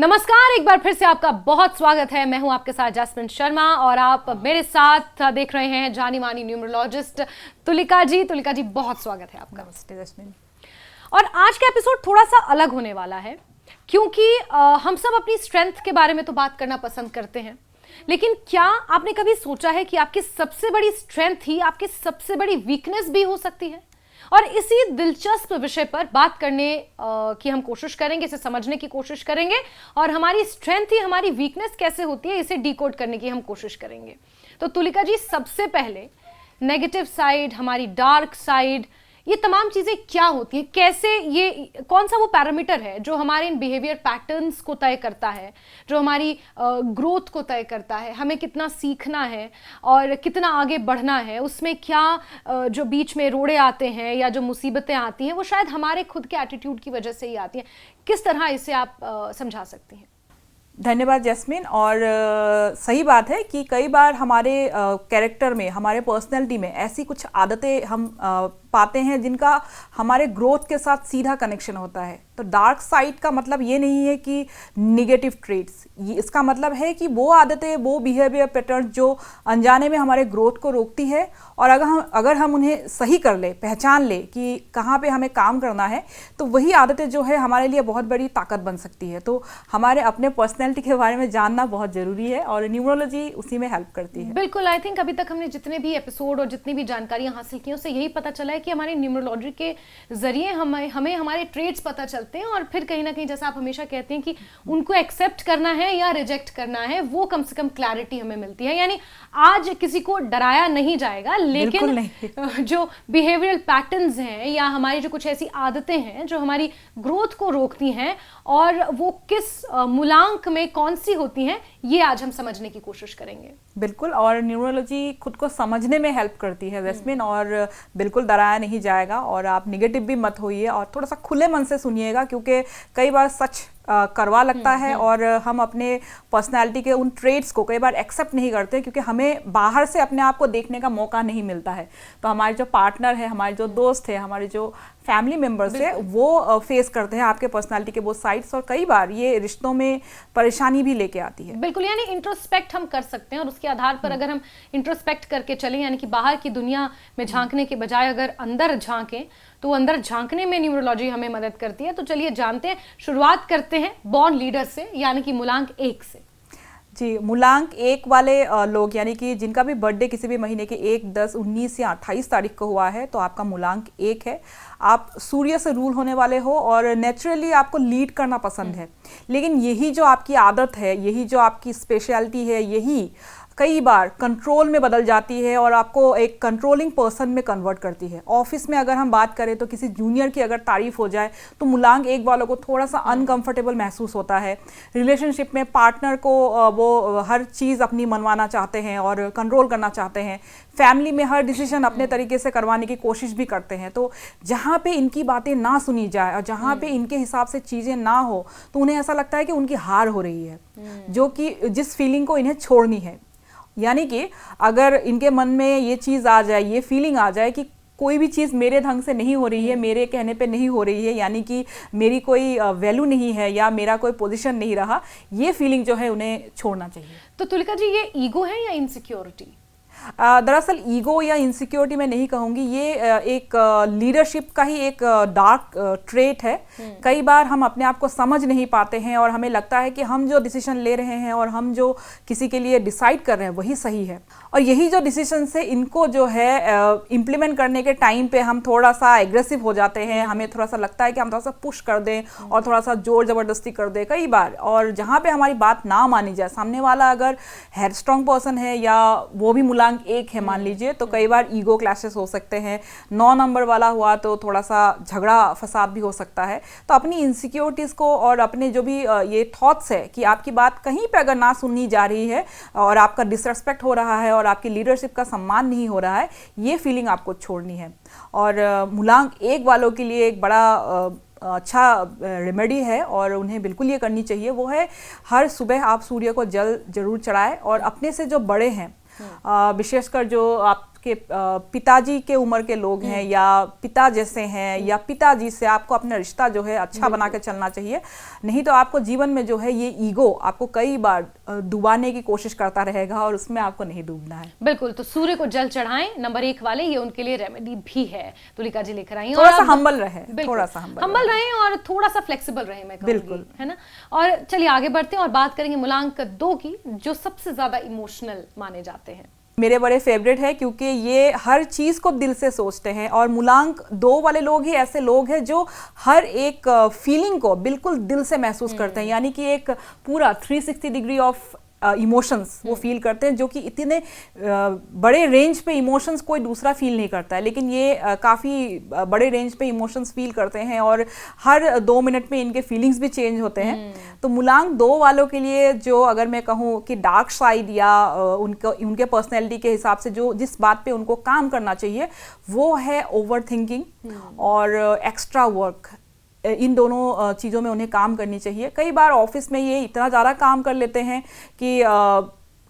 नमस्कार, एक बार फिर से आपका बहुत स्वागत है। मैं हूं आपके साथ जैस्मिन शर्मा और आप मेरे साथ देख रहे हैं जानी मानी न्यूमरोलॉजिस्ट तुलिका जी। तुलिका जी, बहुत स्वागत है आपका। नमस्ते जैस्मिन। और आज का एपिसोड थोड़ा सा अलग होने वाला है क्योंकि हम सब अपनी स्ट्रेंथ के बारे में तो बात करना पसंद करते हैं, लेकिन क्या आपने कभी सोचा है कि आपकी सबसे बड़ी स्ट्रेंथ ही आपकी सबसे बड़ी वीकनेस भी हो सकती है? और इसी दिलचस्प विषय पर बात करने की हम कोशिश करेंगे, इसे समझने की कोशिश करेंगे और हमारी स्ट्रेंथ ही हमारी वीकनेस कैसे होती है इसे डिकोड करने की हम कोशिश करेंगे। तो तुलिका जी, सबसे पहले नेगेटिव साइड, हमारी डार्क साइड, ये तमाम चीजें क्या होती हैं, कैसे, ये कौन सा वो पैरामीटर है जो हमारे इन बिहेवियर पैटर्न्स को तय करता है, जो हमारी ग्रोथ को तय करता है, हमें कितना सीखना है और कितना आगे बढ़ना है, उसमें क्या जो बीच में रोड़े आते हैं या जो मुसीबतें आती हैं वो शायद हमारे खुद के एटीट्यूड की वजह से ही आती हैं। किस तरह इसे आप समझा सकती हैं? धन्यवाद जैस्मिन। और सही बात है कि कई बार हमारे कैरेक्टर में, हमारे पर्सनैलिटी में ऐसी कुछ आदतें हम पाते हैं जिनका हमारे ग्रोथ के साथ सीधा कनेक्शन होता है। तो डार्क साइड का मतलब ये नहीं है कि निगेटिव ट्रेट्स, इसका मतलब है कि वो आदतें, वो बिहेवियर पैटर्न जो अनजाने में हमारे ग्रोथ को रोकती है और अगर हम उन्हें सही कर ले, पहचान ले कि कहाँ पे हमें काम करना है, तो वही आदतें जो है हमारे लिए बहुत बड़ी ताकत बन सकती है। तो हमारे अपने पर्सनैलिटी के बारे में जानना बहुत ज़रूरी है और न्यूमरोलॉजी उसी में हेल्प करती है। बिल्कुल। आई थिंक अभी तक हमने जितने भी एपिसोड और जितनी भी जानकारियां हासिल की उससे यही पता चला है कि हमारे न्यूमरोलॉजी के जरिए हमें हमारे ट्रेड्स पता चलते हैं और फिर कहीं ना कहीं, जैसा आप हमेशा कहते हैं कि उनको एक्सेप्ट करना है या रिजेक्ट करना है, वो कम से कम क्लैरिटी हमें मिलती है। यानी आज किसी को डराया नहीं जाएगा, लेकिन जो बिहेवियरल पैटर्न्स हैं या हमारी जो कुछ ऐसी आदतें हैं जो हमारी ग्रोथ को रोकती हैं और वो किस मूलांक में कौन सी होती हैं, ये आज हम समझने की कोशिश करेंगे। बिल्कुल। और न्यूमरोलॉजी खुद को समझने में हेल्प करती है जैस्मिन, और बिल्कुल डराया नहीं जाएगा। और आप निगेटिव भी मत होइए और थोड़ा सा खुले मन से सुनिएगा, क्योंकि कई बार सच करवा लगता है और हम अपने पर्सनालिटी के उन ट्रेड्स को कई बार एक्सेप्ट नहीं करते क्योंकि हमें बाहर से अपने आप को देखने का मौका नहीं मिलता है। तो हमारे जो पार्टनर है, हमारे जो दोस्त है, हमारे जो फैमिली मेंबर्स है, वो फेस करते हैं आपके पर्सनालिटी के वो साइड्स, और कई बार ये रिश्तों में परेशानी भी लेके आती है। बिल्कुल। यानी इंट्रोस्पेक्ट हम कर सकते हैं और उसके आधार पर अगर हम इंट्रोस्पेक्ट करके चलें, यानी कि बाहर की दुनिया में झांकने के बजाय अगर अंदर झांकें, तो अंदर झांकने में न्यूमरोलॉजी हमें मदद करती है। तो चलिए जानते हैं, शुरुआत करते हैं बॉर्न लीडर से, यानी कि मूलांक 1 से। जी, मूलांक 1 वाले लोग, यानी कि जिनका भी बर्थडे किसी भी महीने के 1, 10, 19 या 28 तारीख को हुआ है, तो आपका मूलांक 1 है। आप सूर्य से रूल होने वाले हो और नेचुरली आपको लीड करना पसंद है, लेकिन यही जो आपकी आदत है, यही जो आपकी स्पेशलिटी है, यही कई बार कंट्रोल में बदल जाती है और आपको एक कंट्रोलिंग पर्सन में कन्वर्ट करती है। ऑफिस में अगर हम बात करें तो किसी जूनियर की अगर तारीफ हो जाए तो मूलांक 1 वालों को थोड़ा सा अनकंफर्टेबल महसूस होता है। रिलेशनशिप में पार्टनर को वो हर चीज़ अपनी मनवाना चाहते हैं और कंट्रोल करना चाहते हैं। फैमिली में हर डिसीजन अपने तरीके से करवाने की कोशिश भी करते हैं। तो जहाँ पे इनकी बातें ना सुनी जाए और जहाँ पे इनके हिसाब से चीज़ें ना हो, तो उन्हें ऐसा लगता है कि उनकी हार हो रही है, जो कि जिस फीलिंग को इन्हें छोड़नी है। यानी कि अगर इनके मन में ये चीज़ आ जाए, ये फीलिंग आ जाए कि कोई भी चीज़ मेरे ढंग से नहीं हो रही है, मेरे कहने पे नहीं हो रही है, यानी कि मेरी कोई वैल्यू नहीं है या मेरा कोई पोजीशन नहीं रहा, ये फीलिंग जो है उन्हें छोड़ना चाहिए। तो तुलिका जी, ये ईगो है या इनसिक्योरिटी? दरअसल ईगो या इनसिक्योरिटी मैं नहीं कहूँगी, ये एक लीडरशिप का ही एक डार्क ट्रेट है। कई बार हम अपने आप को समझ नहीं पाते हैं और हमें लगता है कि हम जो डिसीजन ले रहे हैं और हम जो किसी के लिए डिसाइड कर रहे हैं वही सही है, और यही जो डिसीजन से इनको जो है इम्प्लीमेंट करने के टाइम पे हम थोड़ा सा एग्रेसिव हो जाते हैं। हमें थोड़ा सा लगता है कि हम थोड़ा सा पुश कर दें और थोड़ा सा जोर ज़बरदस्ती कर दें कई बार, और जहाँ पे हमारी बात ना मानी जाए, सामने वाला अगर हेड स्ट्रॉन्ग पर्सन है या वो भी मूलांक 1 है मान लीजिए, तो कई बार ईगो क्लैशेस हो सकते हैं। 9 नंबर वाला हुआ तो थोड़ा सा झगड़ा फसाद भी हो सकता है। तो अपनी इनसिक्योरिटीज़ को और अपने जो भी ये थॉट्स है कि आपकी बात कहीं पे अगर ना सुननी जा रही है और आपका डिसरेस्पेक्ट हो रहा है और आपकी लीडरशिप का सम्मान नहीं हो रहा है, ये फीलिंग आपको छोड़नी है। और मूलांक 1 वालों के लिए एक बड़ा अच्छा रेमेडी है और उन्हें बिल्कुल ये करनी चाहिए, वो है हर सुबह आप सूर्य को जल जरूर चढ़ाएं और अपने से जो बड़े हैं, विशेषकर जो आप आपके पिताजी के उम्र के लोग हैं या पिता जैसे हैं या पिताजी से आपको अपना रिश्ता जो है अच्छा बना के चलना चाहिए। नहीं तो आपको जीवन में जो है ये ईगो आपको कई बार डुबाने की कोशिश करता रहेगा और उसमें आपको नहीं डूबना है। बिल्कुल, तो सूर्य को जल चढ़ाएं, नंबर 1 वाले, ये उनके लिए रेमेडी भी है। तुलिका जी लेकर आई, थोड़ा सा हम्बल रहे, थोड़ा सा हम्बल रहे और थोड़ा सा फ्लेक्सिबल रहे, मैं कहूंगी, बिल्कुल, है ना। और चलिए आगे बढ़ते हैं और बात करेंगे मूलांक 2 की, जो सबसे ज्यादा इमोशनल माने जाते हैं। मेरे बड़े फेवरेट है क्योंकि ये हर चीज को दिल से सोचते हैं और मूलांक 2 वाले लोग ही ऐसे लोग हैं जो हर एक फीलिंग को बिल्कुल दिल से महसूस करते हैं, यानी कि एक पूरा 360 डिग्री ऑफ इमोशंस वो फील करते हैं, जो कि इतने बड़े रेंज पे इमोशंस कोई दूसरा फील नहीं करता है, लेकिन ये काफ़ी बड़े रेंज पे इमोशंस फील करते हैं और हर 2 मिनट में इनके फीलिंग्स भी चेंज होते हैं। तो मूलांक 2 वालों के लिए जो अगर मैं कहूँ कि डार्क साइड या उनके पर्सनैलिटी के हिसाब से जो जिस बात पे उनको काम करना चाहिए वो है ओवर थिंकिंग और एक्स्ट्रा वर्क। इन दोनों चीज़ों में उन्हें काम करनी चाहिए। कई बार ऑफिस में ये इतना ज़्यादा काम कर लेते हैं कि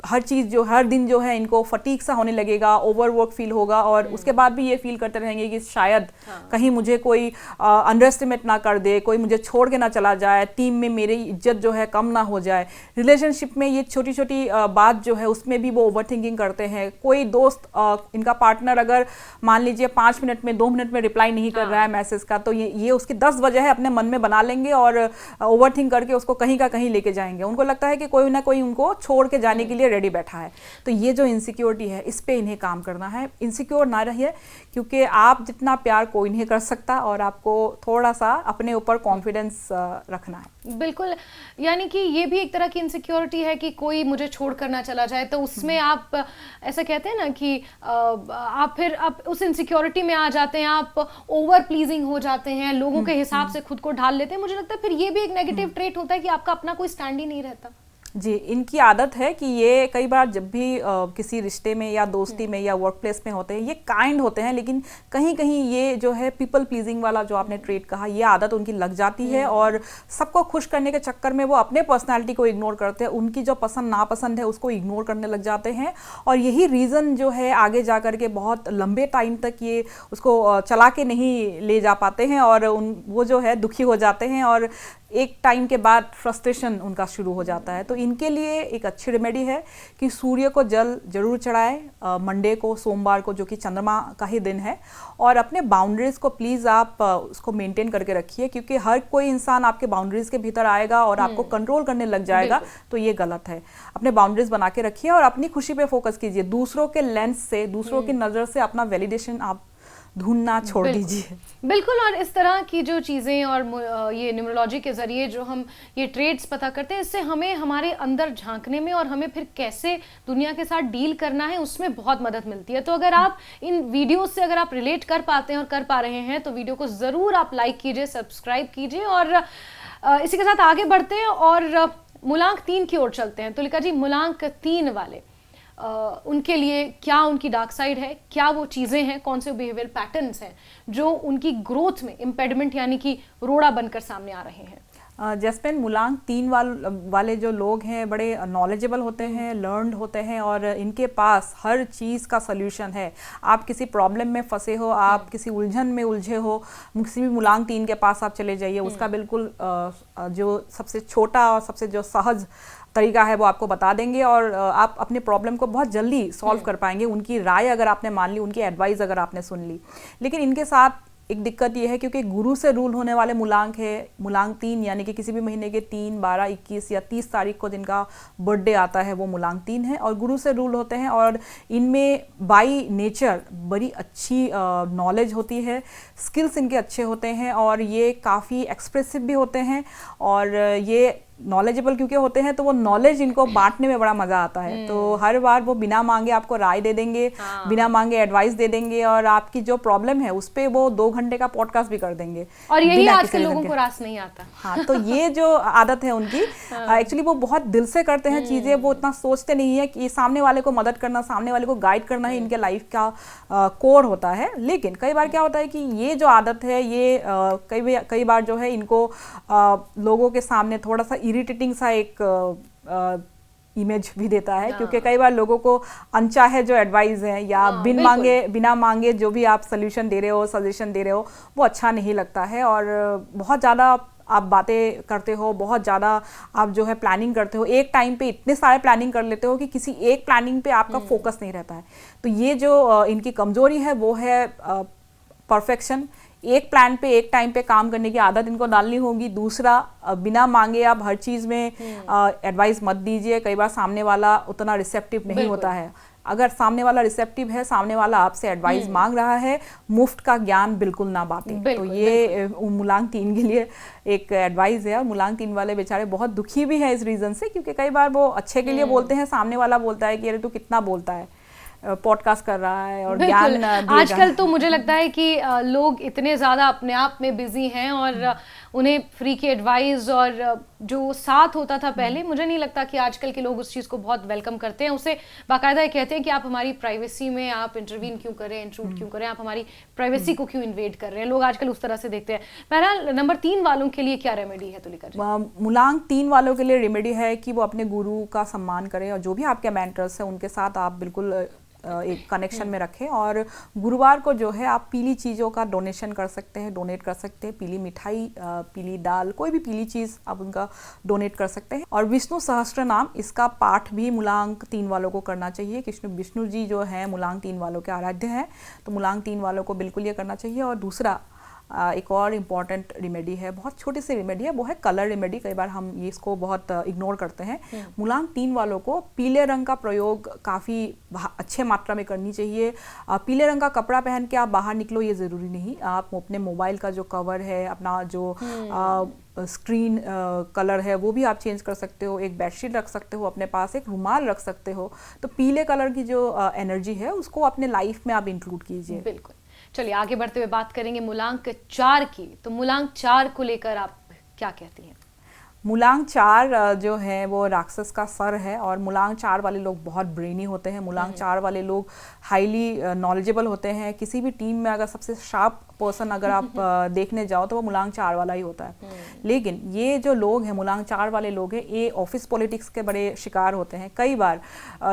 हर चीज़ जो हर दिन जो है इनको फटीक सा होने लगेगा, ओवरवर्क फील होगा और उसके बाद भी ये फील करते रहेंगे कि शायद कहीं मुझे कोई अंडर एस्टिमेट ना कर दे, कोई मुझे छोड़ के ना चला जाए, टीम में मेरी इज्जत जो है कम ना हो जाए। रिलेशनशिप में ये छोटी छोटी बात जो है उसमें भी वो ओवर थिंकिंग करते हैं। कोई दोस्त इनका पार्टनर अगर मान लीजिए 5 मिनट में 2 मिनट में रिप्लाई नहीं कर रहा है मैसेज का, तो ये उसकी 10 वजह है अपने मन में बना लेंगे और ओवर थिंक करके उसको कहीं का कहीं लेके जाएंगे। उनको लगता है कि कोई ना कोई उनको छोड़ के जाने के लिए रेडी बैठा है। तो ये जो इनसिक्योरिटी है इस पे इन्हें काम करना है। इनसिक्योर ना रहिए, क्योंकि आप जितना प्यार कोई नहीं कर सकता और आपको थोड़ा सा अपने ऊपर कॉन्फिडेंस रखना है। बिल्कुल, यानी कि ये भी एक तरह की इनसिक्योरिटी है कि कोई मुझे छोड़ कर ना चला जाए, तो उसमें आप ऐसा कहते हैं ना कि आप उस इनसिक्योरिटी में आ जाते हैं, आप ओवर प्लीजिंग हो जाते हैं, लोगों के हिसाब से खुद को ढाल लेते हैं। मुझे लगता है फिर ये भी एक नेगेटिव ट्रेट होता है कि आपका अपना कोई स्टैंड ही नहीं रहता। जी, इनकी आदत है कि ये कई बार जब भी किसी रिश्ते में या दोस्ती में या वर्क प्लेस में होते हैं ये काइंड होते हैं, लेकिन कहीं कहीं ये जो है पीपल प्लीजिंग वाला जो आपने ट्रेट कहा, ये आदत उनकी लग जाती है और सबको खुश करने के चक्कर में वो अपने पर्सनालिटी को इग्नोर करते हैं, उनकी जो पसंद नापसंद है उसको इग्नोर करने लग जाते हैं। और यही रीज़न जो है आगे जा कर के बहुत लंबे टाइम तक ये उसको चला के नहीं ले जा पाते हैं और वो जो है दुखी हो जाते हैं और एक टाइम के बाद फ्रस्ट्रेशन उनका शुरू हो जाता है। तो इनके लिए एक अच्छी रेमेडी है कि सूर्य को जल जरूर चढ़ाए मंडे को, सोमवार को, जो कि चंद्रमा का ही दिन है, और अपने बाउंड्रीज़ को प्लीज़ आप उसको मेंटेन करके रखिए, क्योंकि हर कोई इंसान आपके बाउंड्रीज़ के भीतर आएगा और आपको कंट्रोल करने लग जाएगा, तो ये गलत है। अपने बाउंड्रीज़ बना के रखिए और अपनी खुशी पे फोकस कीजिए। दूसरों के लेंस से, दूसरों की नज़र से अपना वैलिडेशन आप ढूंढना छोड़ दीजिए। बिल्कुल, और इस तरह की जो चीज़ें और ये न्यूमरोलॉजी के ज़रिए जो हम ये ट्रेड्स पता करते हैं, इससे हमें हमारे अंदर झांकने में और हमें फिर कैसे दुनिया के साथ डील करना है उसमें बहुत मदद मिलती है। तो अगर आप इन वीडियो से अगर आप रिलेट कर पाते हैं और कर पा रहे हैं तो वीडियो को ज़रूर आप लाइक कीजिए, सब्सक्राइब कीजिए। और इसी के साथ आगे बढ़ते हैं और मूलांक 3 की ओर चलते हैं। तुलिका जी, मूलांक 3 वाले उनके लिए क्या उनकी डार्क साइड है, क्या वो चीज़ें हैं, कौन से बिहेवियर पैटर्न्स हैं जो उनकी ग्रोथ में इम्पेडिमेंट यानी कि रोड़ा बनकर सामने आ रहे हैं? जैस्मिन, मूलांक 3 वाले जो लोग हैं बड़े नॉलेजेबल होते हैं, लर्नड होते हैं और इनके पास हर चीज़ का सल्यूशन है। आप किसी प्रॉब्लम में फंसे हो, आप किसी उलझन में उलझे हो, किसी भी मूलांक 3 के पास आप चले जाइए, उसका बिल्कुल जो सबसे छोटा और सबसे जो सहज तरीका है वो आपको बता देंगे और आप अपने प्रॉब्लम को बहुत जल्दी सॉल्व कर पाएंगे। उनकी राय अगर आपने मान ली, उनकी एडवाइस अगर आपने सुन ली। लेकिन इनके साथ एक दिक्कत ये है क्योंकि गुरु से रूल होने वाले मूलांक है मूलांक 3, यानी कि किसी भी महीने के 3, 12, 21 या 30 तारीख को जिनका बर्थडे आता है वो मूलांक 3 है और गुरु से रूल होते हैं। और इनमें बाई नेचर बड़ी अच्छी नॉलेज होती है, स्किल्स इनके अच्छे होते हैं और ये काफ़ी एक्सप्रेसिव भी होते हैं। और ये नॉलेजेबल क्योंकि होते हैं तो वो नॉलेज इनको बांटने में बड़ा मजा आता है। तो हर बार वो बिना मांगे आपको राय दे देंगे, बिना मांगे एडवाइस दे देंगे और आपकी जो प्रॉब्लम है उस पे वो 2 घंटे का पॉडकास्ट भी कर देंगे। और यही आज के लोगों को रास नहीं आता। हाँ, तो ये जो आदत है उनकी, एक्चुअली वो बहुत दिल से करते हैं चीजें, वो इतना सोचते नहीं है कि सामने वाले को मदद करना, सामने वाले को गाइड करना ही इनके लाइफ का कोर होता है। लेकिन कई बार क्या होता है कि ये जो आदत है ये कई बार जो है इनको लोगों के सामने थोड़ा सा इरिटेटिंग सा एक इमेज भी देता है, क्योंकि कई बार लोगों को अनचाहे जो एडवाइस है या बिना मांगे जो भी आप सोल्यूशन दे रहे हो, सजेशन दे रहे हो, वो अच्छा नहीं लगता है। और बहुत ज़्यादा आप बातें करते हो, बहुत ज़्यादा आप जो है प्लानिंग करते हो, एक टाइम पे इतने सारे प्लानिंग कर लेते हो कि किसी एक प्लानिंग पे आपका फोकस नहीं रहता है। तो ये जो इनकी कमजोरी है वो है परफेक्शन। एक प्लान पे एक टाइम पे काम करने की आदत इनको डालनी होगी। दूसरा, बिना मांगे आप हर चीज़ में एडवाइस मत दीजिए। कई बार सामने वाला उतना रिसेप्टिव नहीं होता है। अगर सामने वाला रिसेप्टिव है, सामने वाला आपसे एडवाइस मांग रहा है, मुफ्त का ज्ञान बिल्कुल ना बांटे। तो ये मूलांक 3 के लिए एक एडवाइस है। और मूलांक 3 वाले बेचारे बहुत दुखी भी है इस रीज़न से, क्योंकि कई बार वो अच्छे के लिए बोलते हैं, सामने वाला बोलता है कि अरे तू कितना बोलता है, पॉडकास्ट कर रहा है और ज्ञान आजकल तो मुझे लगता है कि लोग इतने ज़्यादा अपने आप में बिजी हैं और उन्हें फ्री की एडवाइस और जो साथ होता था पहले, मुझे नहीं लगता कि आजकल के लोग उस चीज़ को बहुत वेलकम करते हैं। उसे बाकायदा कहते हैं कि आप हमारी प्राइवेसी में आप इंटरवीन क्यों करें, इंट्रूड क्यों करें, आप हमारी प्राइवेसी को क्यों इन्वेड कर रहे हैं। लोग आजकल उस तरह से देखते हैं। बहरहाल नंबर 3 वालों के लिए क्या रेमेडी है तुलिका जी? मूलांक 3 वालों के लिए रेमेडी है कि वो अपने गुरु का सम्मान करें और जो भी आपके मेंटर्स हैं उनके साथ आप बिल्कुल एक कनेक्शन में रखें। और गुरुवार को जो है आप पीली चीज़ों का डोनेशन कर सकते हैं, डोनेट कर सकते हैं। पीली मिठाई, पीली दाल, कोई भी पीली चीज़ आप उनका डोनेट कर सकते हैं। और विष्णु सहस्त्र नाम, इसका पाठ भी मूलांक 3 वालों को करना चाहिए। विष्णु जी जो है मूलांक 3 वालों के आराध्य हैं, तो मूलांक 3 वालों को बिल्कुल ये करना चाहिए। और दूसरा, एक और इम्पॉर्टेंट रेमेडी है, बहुत छोटी सी रेमेडी है, वो है कलर रेमेडी। कई बार हम ये इसको बहुत इग्नोर करते हैं। मूलांक 3 वालों को पीले रंग का प्रयोग काफ़ी अच्छे मात्रा में करनी चाहिए। पीले रंग का कपड़ा पहन के आप बाहर निकलो ये ज़रूरी नहीं। आप अपने मोबाइल का जो कवर है, अपना जो स्क्रीन कलर है, वो भी आप चेंज कर सकते हो। एक बेडशीट रख सकते हो अपने पास, एक रुमाल रख सकते हो। तो पीले कलर की जो एनर्जी है उसको अपने लाइफ में आप इंक्लूड कीजिए। बिल्कुल। चलिए आगे बढ़ते हुए बात करेंगे मूलांक 4 की। तो मूलांक 4 को लेकर आप क्या कहती हैं? मूलांक 4 जो है वो राक्षस का सर है। और मूलांक 4 वाले लोग बहुत ब्रेनी होते हैं। मूलांक 4 वाले लोग हाईली नॉलेजेबल होते हैं। किसी भी टीम में अगर सबसे शार्प पर्सन अगर आप देखने जाओ तो वो मूलांक 4 वाला ही होता है। लेकिन ये जो लोग हैं मूलांक 4 वाले लोग हैं, ये ऑफिस पॉलिटिक्स के बड़े शिकार होते हैं। कई बार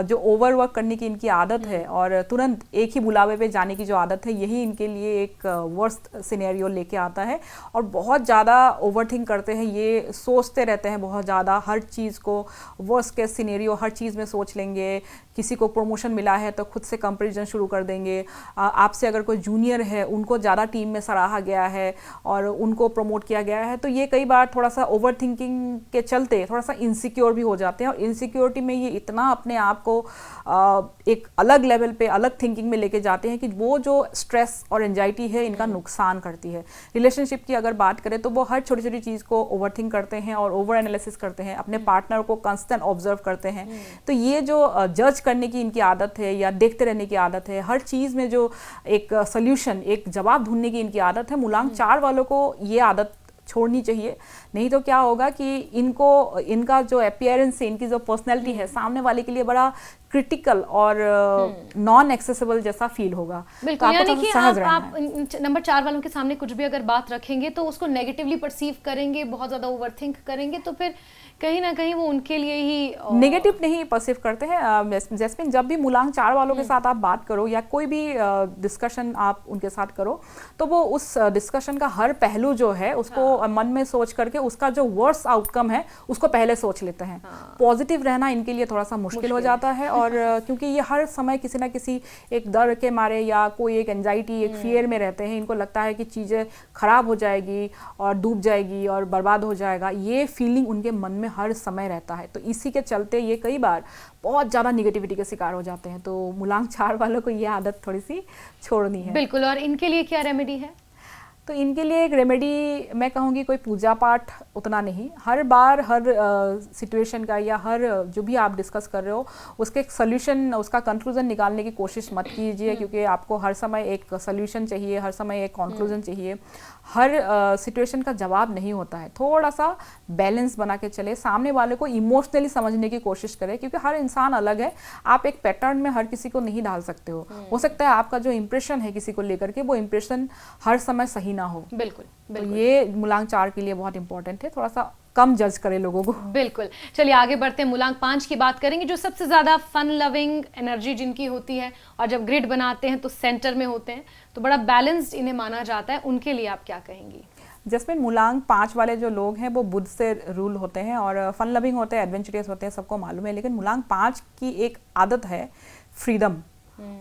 जो ओवरवर्क करने की इनकी आदत है और तुरंत एक ही बुलावे पे जाने की जो आदत है, यही इनके लिए एक वर्स्ट सिनेरियो लेके आता है। और बहुत ज़्यादा ओवरथिंक करते हैं, ये सोचते रहते हैं बहुत ज़्यादा, हर चीज़ को वर्स्ट केस सिनेरियो हर चीज़ में सोच लेंगे। किसी को प्रमोशन मिला है तो खुद से कंपैरिजन शुरू कर देंगे। आपसे अगर कोई जूनियर है, उनको ज़्यादा टीम में सराहा गया है और उनको प्रमोट किया गया है, तो ये कई बार थोड़ा सा ओवर थिंकिंग के चलते थोड़ा सा इनसिक्योर भी हो जाते हैं। और इनसिक्योरिटी में ये इतना अपने आप को एक अलग लेवल पे, अलग थिंकिंग में लेके जाते हैं कि वो जो स्ट्रेस और एंजाइटी है इनका नुकसान करती है। रिलेशनशिप की अगर बात करें तो वो हर छोटी छोटी चीज़ को ओवर थिंक करते हैं और ओवर एनालिसिस करते हैं, अपने पार्टनर को कंस्टेंट ऑब्जर्व करते हैं। तो ये जो जज करने की इनकी आदत है या देखते रहने की आदत है, हर चीज़ में जो एक सोल्यूशन, एक जवाब ढूंढने की इनकी आदत है, मूलांक 4 वालों को ये आदत छोड़नी चाहिए। नहीं तो क्या होगा कि इनका जो अपीयरेंस है, इनकी जो पर्सनैलिटी है, सामने वाले के लिए बड़ा क्रिटिकल और नॉन एक्सेसिबल जैसा फील होगा। बिल्कुल, यानी कि आप नंबर 4 वालों के सामने कुछ भी अगर बात रखेंगे तो उसको नेगेटिवली परसीव करेंगे, बहुत ज़्यादा ओवरथिंक करेंगे, तो फिर कहीं ना कहीं वो उनके लिए ही नेगेटिव नहीं परसीव करते हैं। जैस्मिन, जब भी मूलांक 4 वालों के साथ आप बात करो या कोई भी डिस्कशन आप उनके साथ करो, तो वो उस डिस्कशन का हर पहलू जो है उसको मन में सोच करके उसका जो वर्स्ट आउटकम है उसको पहले सोच लेते हैं। पॉजिटिव रहना इनके लिए थोड़ा सा मुश्किल हो जाता है। और क्योंकि ये हर समय किसी ना किसी एक डर के मारे या कोई एक एंजाइटी, एक फियर में रहते हैं। इनको लगता है कि चीज़ें खराब हो जाएगी और डूब जाएगी और बर्बाद हो जाएगा, ये फीलिंग उनके मन में हर समय रहता है। तो इसी के चलते ये कई बार बहुत ज़्यादा निगेटिविटी के शिकार हो जाते हैं। तो मूलांक 4 वालों को ये आदत थोड़ी सी छोड़नी है। बिल्कुल। और इनके लिए क्या रेमेडी है? तो इनके लिए एक रेमेडी मैं कहूँगी, कोई पूजा पाठ उतना नहीं, हर बार हर सिचुएशन का या हर जो भी आप डिस्कस कर रहे हो उसके एक सोल्यूशन, उसका कंक्लूजन निकालने की कोशिश मत कीजिए, क्योंकि आपको हर समय एक सोल्यूशन चाहिए, हर समय एक कंक्लूजन चाहिए। हर सिचुएशन का जवाब नहीं होता है। थोड़ा सा बैलेंस बना के चले, सामने वाले को इमोशनली समझने की कोशिश करें, क्योंकि हर इंसान अलग है। आप एक पैटर्न में हर किसी को नहीं डाल सकते हो सकता है आपका जो इंप्रेशन है किसी को लेकर के वो इंप्रेशन हर समय सही ना हो। बिल्कुल, तो बिल्कुल। ये मूलांक 4 के लिए बहुत इंपॉर्टेंट है, थोड़ा सा कम जज करें लोगों को। बिल्कुल। चलिए आगे बढ़ते हैं, मूलांक 5 की बात करेंगे, जो सबसे ज्यादा फन लविंग एनर्जी जिनकी होती है और जब ग्रिड बनाते हैं तो सेंटर में होते हैं, तो बड़ा बैलेंस्ड इन्हें माना जाता है, उनके लिए आप क्या कहेंगी? जैस्मिन, मूलांक 5 वाले जो लोग हैं वो बुध से रूल होते हैं और फन लविंग होते हैं, एडवेंचरस होते हैं, सबको मालूम है। लेकिन मूलांक 5 की एक आदत है फ्रीडम,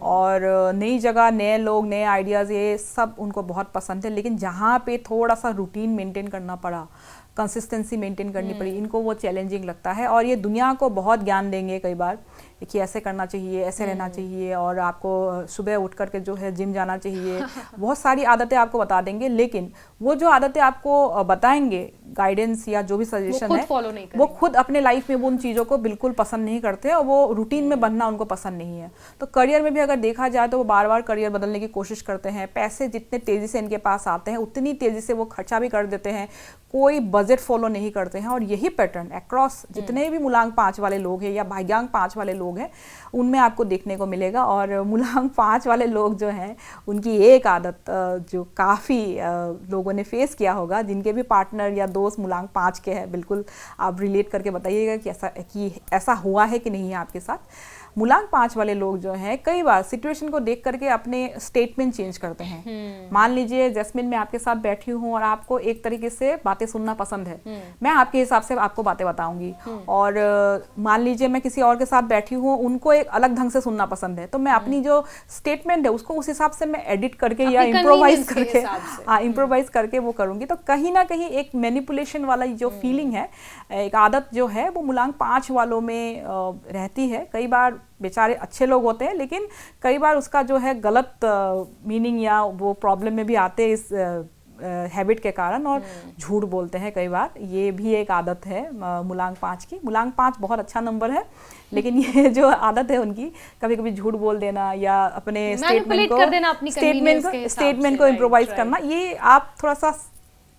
और नई जगह, नए लोग, नए आइडियाज़, ये सब उनको बहुत पसंद है। लेकिन जहाँ पे थोड़ा सा रूटीन मेंटेन करना पड़ा, कंसिस्टेंसी मेंटेन करनी पड़ी, इनको वो चैलेंजिंग लगता है। और ये दुनिया को बहुत ज्ञान देंगे कई बार कि ऐसे करना चाहिए, ऐसे रहना चाहिए, और आपको सुबह उठ करके जो है जिम जाना चाहिए, बहुत सारी आदतें आपको बता देंगे। लेकिन वो जो आदतें आपको बताएंगे, गाइडेंस या जो भी सजेशन है, फॉलो नहीं वो खुद अपने लाइफ में वो उन चीज़ों को बिल्कुल पसंद नहीं करते और वो रूटीन में बनना उनको पसंद नहीं है। तो करियर में भी अगर देखा जाए तो वो बार बार करियर बदलने की कोशिश करते हैं। पैसे जितने तेज़ी से इनके पास आते हैं उतनी तेज़ी से वो खर्चा भी कर देते हैं, कोई बजट फॉलो नहीं करते हैं। और यही पैटर्न अक्रॉस जितने भी मूलांक 5 वाले लोग हैं या भाग्यांक 5 वाले लोग हैं उनमें आपको देखने को मिलेगा। और मूलांक 5 वाले लोग जो हैं उनकी एक आदत जो काफ़ी लोगों ने फेस किया होगा, जिनके भी पार्टनर या दोस्त मूलांक 5 के हैं, बिल्कुल आप रिलेट करके बताइएगा कि ऐसा हुआ है कि नहीं है आपके साथ। मूलांक 5 वाले लोग जो हैं कई बार सिचुएशन को देख करके अपने स्टेटमेंट चेंज करते हैं। मान लीजिए जैस्मिन, मैं आपके साथ बैठी हूँ और आपको एक तरीके से बातें सुनना पसंद है, मैं आपके हिसाब से आपको बातें बताऊंगी। और मान लीजिए मैं किसी और के साथ बैठी हूँ, उनको एक अलग ढंग से सुनना पसंद है, तो मैं अपनी जो स्टेटमेंट है उसको उस हिसाब से मैं एडिट करके या इम्प्रोवाइज करके, हाँ इम्प्रोवाइज करके वो करूंगी। तो कहीं ना कहीं एक मैनिपुलेशन वाला जो फीलिंग है, एक आदत जो है वो मूलांक 5 वालों में रहती है। कई बार बेचारे अच्छे लोग होते हैं, लेकिन कई बार उसका जो है गलत मीनिंग या वो प्रॉब्लम में भी आते हैं इस हैबिट के कारण, और झूठ बोलते हैं कई बार। ये भी एक आदत है मूलांक 5 की। मूलांक 5 बहुत अच्छा नंबर है, लेकिन ये जो आदत है उनकी, कभी कभी झूठ बोल देना या अपने स्टेटमेंट को इम्प्रोवाइज करना, ये आप थोड़ा सा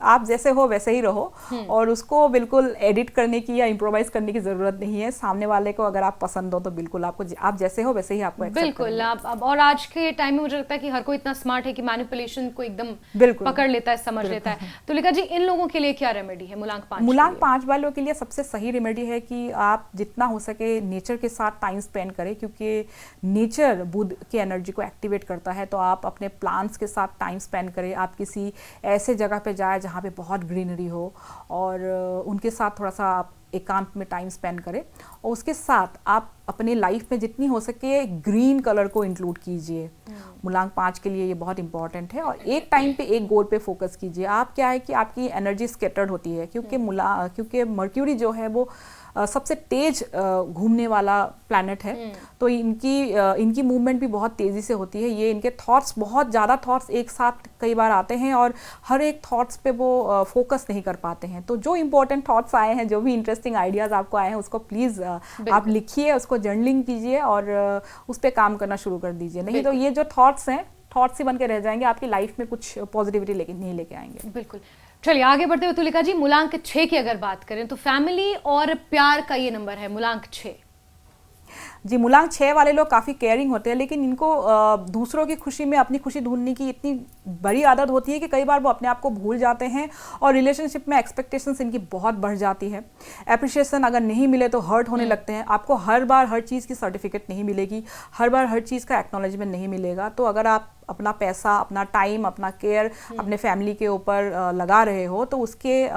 आप जैसे हो वैसे ही रहो, और उसको बिल्कुल एडिट करने की या इम्प्रोवाइज करने की जरूरत नहीं है। सामने वाले को अगर आप पसंद हो तो बिल्कुल आपको, आप जैसे हो वैसे ही आपको बिल्कुल आप और आज के टाइम में मुझे लगता है कि हर कोई इतना स्मार्ट है कि मैनिपुलेशन को एकदम पकड़ लेता है, समझ लेता है। तो लिखा जी, इन लोगों के लिए क्या रेमेडी है मूलांक 5? मूलांक 5 वालों के लिए सबसे सही रेमेडी है कि आप जितना हो सके नेचर के साथ टाइम स्पेंड करें, क्योंकि नेचर बुध की एनर्जी को एक्टिवेट करता है। तो आप अपने प्लांट्स के साथ टाइम स्पेंड करें, आप किसी ऐसे जगह पे जाए जहाँ पे बहुत ग्रीनरी हो, और उनके साथ थोड़ा सा आप एकांत में टाइम स्पेंड करें। और उसके साथ आप अपनी लाइफ में जितनी हो सके ग्रीन कलर को इंक्लूड कीजिए। मूलांक 5 के लिए ये बहुत इंपॉर्टेंट है। और एक टाइम पे एक गोल पे फोकस कीजिए। आप क्या है कि आपकी एनर्जी स्कैटर्ड होती है, क्योंकि मर्क्यूरी जो है वो सबसे तेज घूमने वाला प्लैनेट है, तो इनकी मूवमेंट भी बहुत तेज़ी से होती है। ये इनके थॉट्स, बहुत ज़्यादा थॉट्स एक साथ कई बार आते हैं और हर एक थॉट्स पे वो फोकस नहीं कर पाते हैं। तो जो इंपॉर्टेंट थॉट्स आए हैं, जो भी इंटरेस्टिंग आइडियाज़ आपको आए हैं, उसको प्लीज़ आप लिखिए, उसको जर्नलिंग कीजिए और उस पर काम करना शुरू कर दीजिए। नहीं तो ये जो थॉट्स हैं, थॉट्स ही बन के रह जाएंगे, आपकी लाइफ में कुछ पॉजिटिविटी नहीं लेके आएंगे। बिल्कुल। चलिए आगे बढ़ते हुए तुलिका जी, मूलांक 6 की अगर बात करें तो फैमिली और प्यार का ये नंबर है मूलांक 6। जी, मूलांक 6 वाले लोग काफ़ी केयरिंग होते हैं, लेकिन इनको दूसरों की खुशी में अपनी खुशी ढूंढने की इतनी बड़ी आदत होती है कि कई बार वो अपने आप को भूल जाते हैं और रिलेशनशिप में एक्सपेक्टेशंस इनकी बहुत बढ़ जाती है। एप्रिशिएशन अगर नहीं मिले तो हर्ट होने लगते हैं। आपको हर बार हर चीज़ की सर्टिफिकेट नहीं मिलेगी, हर बार हर चीज़ का एक्नॉलेजमेंट नहीं मिलेगा। तो अगर आप अपना पैसा, अपना टाइम, अपना केयर अपने फैमिली के ऊपर लगा रहे हो, तो उसके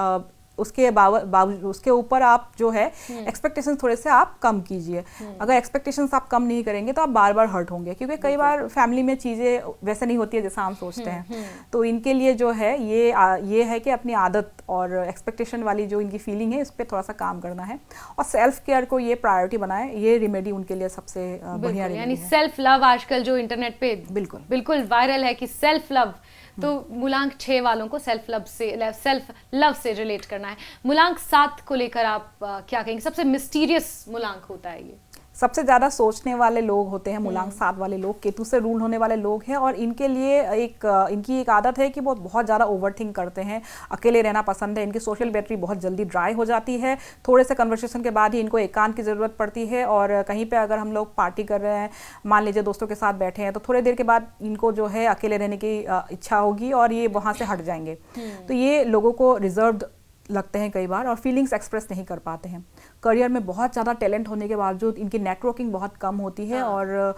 ऊपर आप जो है एक्सपेक्टेशंस थोड़े से आप कम कीजिए। अगर एक्सपेक्टेशंस आप कम नहीं करेंगे तो आप बार बार हर्ट होंगे, क्योंकि कई बार फैमिली में चीज़ें वैसे नहीं होती है जैसा हम सोचते हैं। तो इनके लिए जो है ये है कि अपनी आदत और एक्सपेक्टेशन वाली जो इनकी फीलिंग है, इस पर थोड़ा सा काम करना है और सेल्फ केयर को ये प्रायोरिटी बनाए। ये रेमेडी उनके लिए सबसे बढ़िया रेमेडी है। यानी सेल्फ लव आजकल जो इंटरनेट पे बिल्कुल वायरल है कि सेल्फ लव, तो मूलांक 6 वालों को सेल्फ लव से रिलेट करना है। मूलांक 7 को लेकर आप क्या कहेंगे? सबसे मिस्टीरियस मूलांक होता है ये। सबसे ज़्यादा सोचने वाले लोग होते हैं मूलांक 7 वाले लोग, केतु से रूल होने वाले लोग हैं, और इनके लिए इनकी एक आदत है कि वो बहुत ज़्यादा ओवरथिंक करते हैं, अकेले रहना पसंद है, इनकी सोशल बैटरी बहुत जल्दी ड्राई हो जाती है, थोड़े से कन्वर्सेशन के बाद ही इनको एकांत की ज़रूरत पड़ती है। और कहीं पर अगर हम लोग पार्टी कर रहे हैं, मान लीजिए दोस्तों के साथ बैठे हैं, तो थोड़ी देर के बाद इनको जो है अकेले रहने की इच्छा होगी और ये वहाँ से हट जाएंगे। तो ये लोगों को रिजर्व्ड लगते हैं कई बार और फीलिंग्स एक्सप्रेस नहीं कर पाते हैं। करियर में बहुत ज़्यादा टैलेंट होने के बावजूद इनकी नेटवर्किंग बहुत कम होती है, और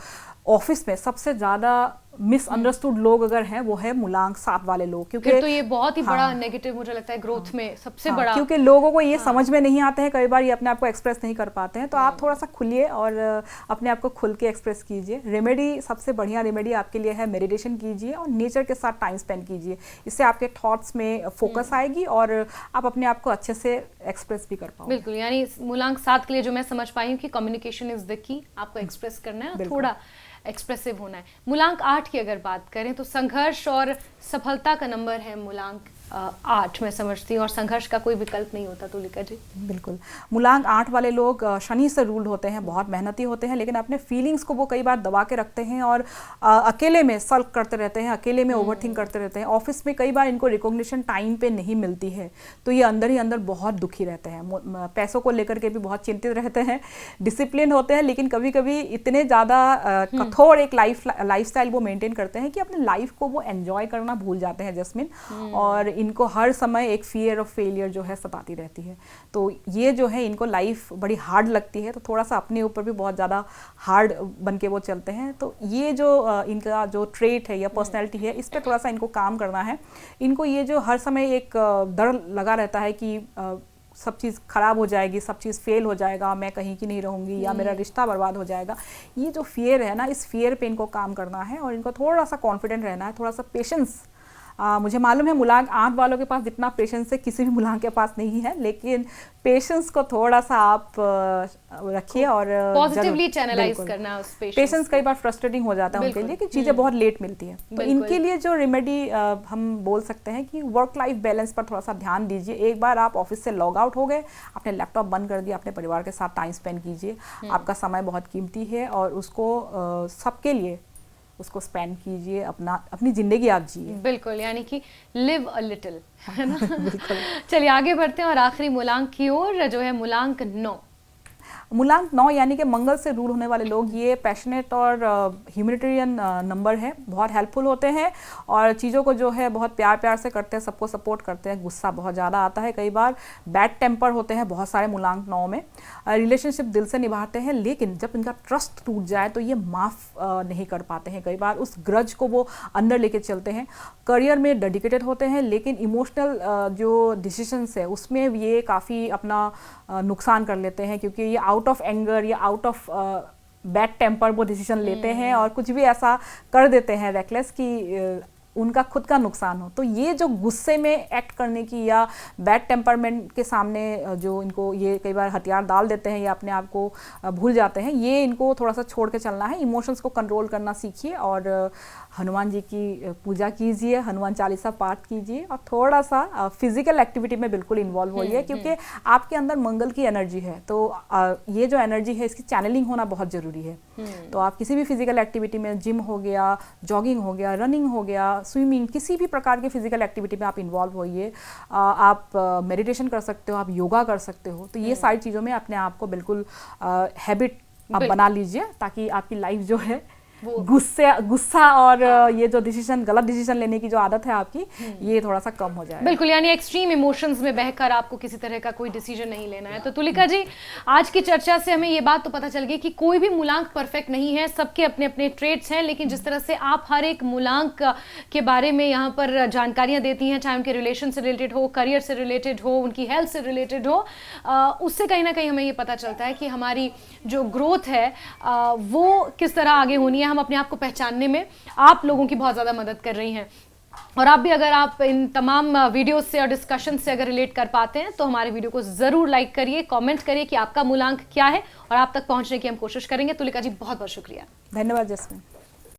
ऑफिस में सबसे ज़्यादा मिसअंडरस्टूड लोग अगर हैं वो है मूलांक 7 वाले लोग, क्योंकि फिर तो ये बहुत ही बड़ा नेगेटिव मुझे लगता है ग्रोथ में सबसे बड़ा, क्योंकि लोगों को ये समझ में नहीं आता है, कई बार ये अपने आप को एक्सप्रेस नहीं कर पाते हैं। तो आप थोड़ा सा खुलिए और अपने आप को खुल के एक्सप्रेस कीजिए। रेमेडी, सबसे बढ़िया रेमेडी आपके लिए है मेडिटेशन कीजिए और नेचर के साथ टाइम स्पेंड कीजिए। इससे आपके थॉट्स में फोकस आएगी और आप अपने आप को अच्छे से एक्सप्रेस भी कर पाओगे। बिल्कुल, यानी मूलांक 7 के लिए जो मैं समझ पाई हूँ कि कम्युनिकेशन इज द की, आपको एक्सप्रेस करना है, थोड़ा एक्सप्रेसिव होना है। मूलांक 8 की अगर बात करें तो संघर्ष और सफलता का नंबर है मूलांक 8, मैं समझती हूँ, और संघर्ष का कोई विकल्प नहीं होता। तुलिका जी बिल्कुल, मूलांक 8 वाले लोग शनि से रूल्ड होते हैं, बहुत मेहनती होते हैं, लेकिन अपने फीलिंग्स को वो कई बार दबा के रखते हैं और अकेले में सल्क करते रहते हैं, अकेले में ओवरथिंक करते रहते हैं। ऑफिस में कई बार इनको रिकॉग्निशन टाइम पे नहीं मिलती है, तो ये अंदर ही अंदर बहुत दुखी रहते हैं। पैसों को लेकर के भी बहुत चिंतित रहते हैं, डिसिप्लिन होते हैं, लेकिन कभी कभी इतने ज़्यादा कठोर एक लाइफस्टाइल वो मेंटेन करते हैं कि अपने लाइफ को वो एंजॉय करना भूल जाते हैं जस्मिन, और इनको हर समय एक फियर ऑफ फेलियर जो है सताती रहती है। तो ये जो है इनको लाइफ बड़ी हार्ड लगती है, तो थोड़ा सा अपने ऊपर भी बहुत ज़्यादा हार्ड बन के वो चलते हैं। तो ये जो इनका जो ट्रेट है या पर्सनैलिटी है, इस पर थोड़ा सा इनको काम करना है। इनको ये जो हर समय एक डर लगा रहता है कि सब चीज़ ख़राब हो जाएगी, सब चीज़ फेल हो जाएगा, मैं कहीं की नहीं रहूँगी या मेरा रिश्ता बर्बाद हो जाएगा, ये जो फियर है ना, इस फियर पे इनको काम करना है और इनको थोड़ा सा कॉन्फिडेंट रहना है, थोड़ा सा पेशेंस। मुझे मालूम है मूलांक 8 वालों के पास जितना पेशेंस है किसी भी मूलांक के पास नहीं है, लेकिन पेशेंस को थोड़ा सा आप रखिए और पॉजिटिवली चैनलाइज करना उस पेशेंस कई बार फ्रस्ट्रेटिंग हो जाता है उनके लिए कि चीज़ें बहुत लेट मिलती है। तो इनके लिए जो रेमेडी हम बोल सकते हैं कि वर्क लाइफ बैलेंस पर थोड़ा सा ध्यान दीजिए। एक बार आप ऑफिस से लॉग आउट हो गए, अपने लैपटॉप बंद कर दिया, अपने परिवार के साथ टाइम स्पेंड कीजिए। आपका समय बहुत कीमती है और उसको सबके लिए उसको स्पेंड कीजिए, अपनी जिंदगी आप जिए। बिल्कुल, यानी कि लिव अ लिटिल, है ना। बिल्कुल। चलिए आगे बढ़ते हैं और आखिरी मूलांक की ओर जो है मूलांक 9। मूलांक 9 यानी कि मंगल से रूल होने वाले लोग, ये पैशनेट और ह्यूमैनिटेरियन नंबर है, बहुत हेल्पफुल होते हैं और चीज़ों को जो है बहुत प्यार प्यार से करते हैं, सबको सपोर्ट करते हैं। गुस्सा बहुत ज़्यादा आता है, कई बार बैड टेम्पर होते हैं बहुत सारे मूलांक 9 में। रिलेशनशिप दिल से निभाते हैं, लेकिन जब इनका ट्रस्ट टूट जाए तो ये माफ़ नहीं कर पाते हैं, कई बार उस ग्रज को वो अंदर लेके चलते हैं। करियर में डेडिकेटेड होते हैं, लेकिन इमोशनल जो डिसीजंस है उसमें ये काफ़ी अपना नुकसान कर लेते हैं, क्योंकि ये आउट ऑफ एंगर या आउट ऑफ बैड टेम्पर वो डिसीजन लेते हैं और कुछ भी ऐसा कर देते हैं रेकलेस कि उनका खुद का नुकसान हो। तो ये जो गुस्से में एक्ट करने की या बैड टेम्परमेंट के सामने जो इनको ये कई बार हथियार डाल देते हैं या अपने आप को भूल जाते हैं, ये इनको थोड़ा सा छोड़ के चलना है। इमोशंस को कंट्रोल करना सीखिए और हनुमान जी की पूजा कीजिए, हनुमान चालीसा पाठ कीजिए और थोड़ा सा फिजिकल एक्टिविटी में बिल्कुल इन्वॉल्व होइए, क्योंकि आपके अंदर मंगल की एनर्जी है। तो ये जो एनर्जी है इसकी चैनलिंग होना बहुत ज़रूरी है। तो आप किसी भी फिजिकल एक्टिविटी में, जिम हो गया, जॉगिंग हो गया, रनिंग हो गया, स्विमिंग, किसी भी प्रकार की फिजिकल एक्टिविटी में आप इन्वॉल्व होइए। आप मेडिटेशन कर सकते हो, आप योगा कर सकते हो। तो ये सारी चीज़ों में अपने आप को बिल्कुल हैबिट आप बना लीजिए, ताकि आपकी लाइफ जो है गुस्सा और ये जो डिसीजन, गलत डिसीजन लेने की जो आदत है आपकी, ये थोड़ा सा कम हो जाए। बिल्कुल, यानी एक्सट्रीम इमोशंस में बहकर आपको किसी तरह का कोई डिसीजन नहीं लेना है। तो तुलिका जी, आज की चर्चा से हमें ये बात तो पता चल गई कि कोई भी मूलांक परफेक्ट नहीं है, सबके अपने अपने ट्रेट्स हैं, लेकिन जिस तरह से आप हर एक मूलांक के बारे में यहाँ पर जानकारियाँ देती हैं, चाहे उनके रिलेशन से रिलेटेड हो, करियर से रिलेटेड हो, उनकी हेल्थ से रिलेटेड हो, उससे कहीं ना कहीं हमें ये पता चलता है कि हमारी जो ग्रोथ है वो किस तरह आगे होनी है। हम अपने आप को पहचानने में आप लोगों की बहुत ज़्यादा मदद कर रही हैं, और आप भी अगर आप इन तमाम वीडियोस से और डिस्कशन से अगर रिलेट कर पाते हैं तो हमारे वीडियो को ज़रूर लाइक करिए, कमेंट करिए कि आपका मूलांक क्या है, और आप तक पहुंचने की हम कोशिश करेंगे। तुलिका जी, बहुत बहुत शुक्रिया। धन्यवाद जस्मिन।